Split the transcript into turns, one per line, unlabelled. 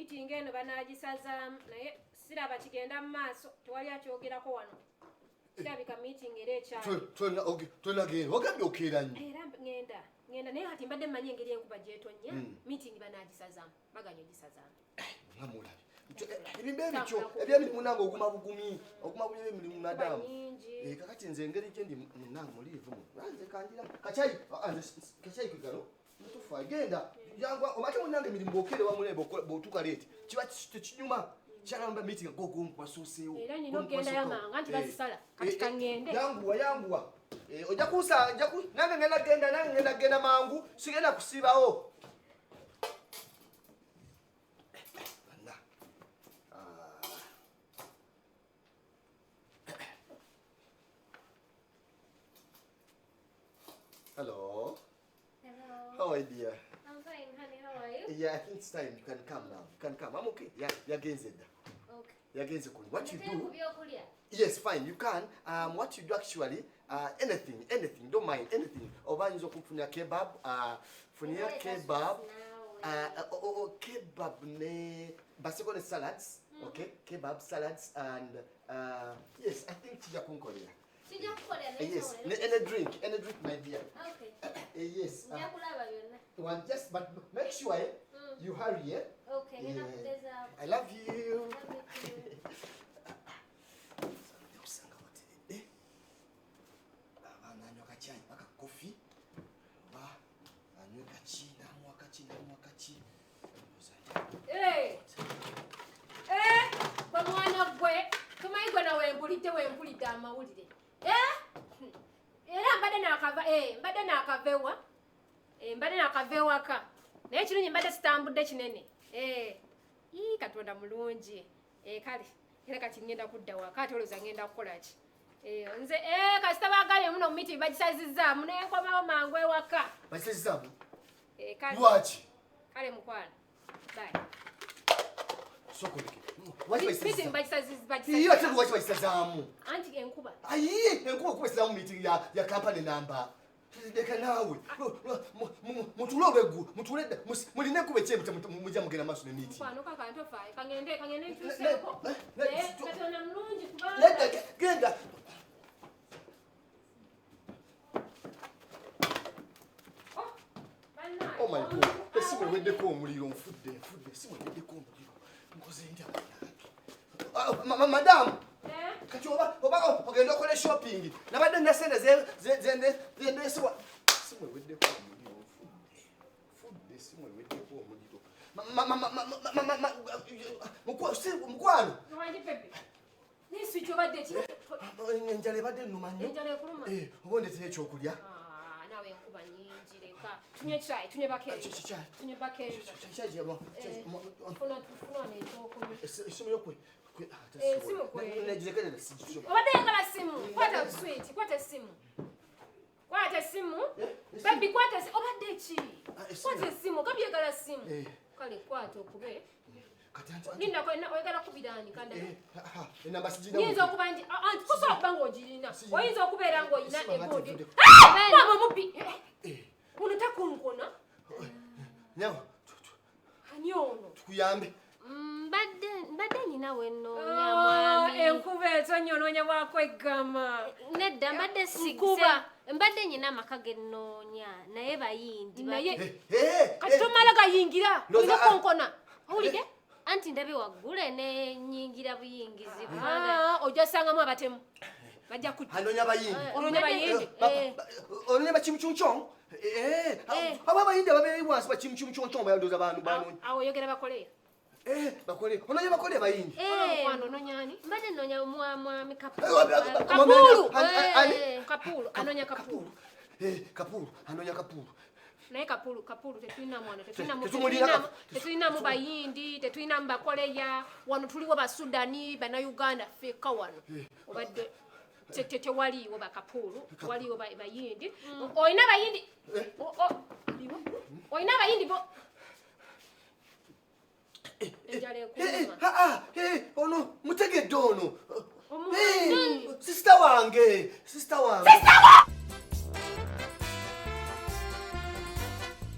meeting eno banaagisazaamu naye siraba kigenda mu maaso tewali akyogerako wano. Kirabika meeting era ekyali.
Tonagenda wagambye okeera nnyo.
Era ngenda naye kati mbadde mmanyi engeri enkuba gyetonya meeting banaagisazaamu baganya ogisazaamu.
Ngamulabe. Ebimbe ebyo ebyemirimu nange oguma bugumi ebimirimu madamu. Kakati nze engeri gye ndi nange muliivu nze kanjira kacayi kwigano mutufu agenda yangwa omate munange emirimu bwokere wamulebe bwotuka leeti kiba tekinyuma kyalamba meeting gogo mpasooseewo
era nina okgenda yamanga nti bazisala kati kangende
yanguwa ojja kuusa nange ngenda genda mangu sigenda kusiibawo. Hello.
Hello.
How are you, dear?
I'm fine, honey. How are you?
Yeah, I think it's time. You can come now. You can come. I'm okay. Yeah, you're against it.
Okay.
You're against it. What you do?
Do?
Yes, fine. You can. What you do actually? Anything. Don't mind anything. Obanzo kufunya kebab. Funya kebab. Kebab ne. Basically salads. Okay. Kebab salads and yes, I think you can call it. Yes, and a drink, my dear.
Okay.
Yes. One just, but make sure you hurry, yeah?
Okay.
Yeah. I love you. Coffee.
Hey! Kwa mwana gwe, tumaigwe na wempulidde amawulire. Era mbadde naakavewa. Mbadde naakavewa ka. Naye kirungi mbadde sitambudde kinene. Katonda mulungi. Kale, era kati ngenda kudda waka ate olowooza ngenda kukola ki? Nze kasita baagambye muno mu meeting bagisazizaamu naye nkomawo mangu ewaka.
Bagisazizaamu?
Kale.
Lwaki?
Kale mukwano. Bye.
Sokoleke.
Meeting bagisazizaamu.
Iyo ate lwaki bagisazizaamu?
Anti enkuba.
Ayi, enkuba kubesizaamu meeting ya company number. Leka nawe. Mutulobe gu, mutuleda, muline kube chembe mujja mugenda maso ne meeting.
Kwano kaka ntofaye, kangende ntuseko. Katona mulungi kubanga.
Leka genda. Oh my God. Esimwe weddeko omuliro nfudde. Esimwe weddeko omuliro. Nkoze ndya. Madam. Kati oba ogenda okole shopping. Nabadde nasende zende simwe weddeko omuliro nfudde. Simwe weddeko omuliro. Mukwano.
Wanji pepe. Nisi chobadde ki?
Enjala ebadde nnuma nnyo.
Enjala ekuluma.
Oba ndeetera ekyokulya.
Nawe enkuba nnyingi leka. Tunye chai, tunye bakeeri. Tunye bakeeri.
Chai yabo.
Funa n'ekyokulya.
Esimu yokwe.
Simu kwe.
Nejirekerera sijjo.
Obadde yagala simu. Kwata sweet, kwata simu. Kwata simu. Baby kwata simu. Obadde ki? Kwata simu, kabi yagala simu. Kale kwata okube. Ninda oyagala kubirani kanda.
Enamba sijina.
Nyinza okuba nti anti kusobola kuba ng'ogirina. Oyinza okubeera ng'olina egundi. Baba mubbi. Ono takunkona.
Nyawo.
Ani ono?
Tukuyambe.
Mbadde nina wennoonya mwami.
Enkuba etonyonoonya bwakwegama.
Nedda mbadde sikuba. Mbadde nyina amaka gennoonya naye bayindi.
Naye kati tomala gayingira. Olina konkona. Owulidde?
Anti ndabe waggule ne nyingira buyingizi
kubanga ojja sangamu abatemu. Bajja kutta.
Anonya bayindi.
Ononya bayindi.
Ononya bachimuchunchong. Aba bayindi ababeeyi wansi bachimuchunchong bayandoza abantu banonya.
Awo yogera bakole.
Bakole. Ononya bakole bayindi.
Kwano nonyani?
Mbadde nonya mwami Kapulu.
Kapulu. Anonya Kapulu.
Kapulu. Anonya Kapulu.
Naye Kapulu tetulina mwana, tetulinamu bayindi, tetulinamu bakoleya, wano tuliwo basudani, bannayuganda feka wano. Obadde tewaliiwo bakapulu, waliwo bayindi. Oyina bayindi. Oyina bayindi bo. Enjala ekuluma.
Ono mutegedde ono.
Sister
Sister wange.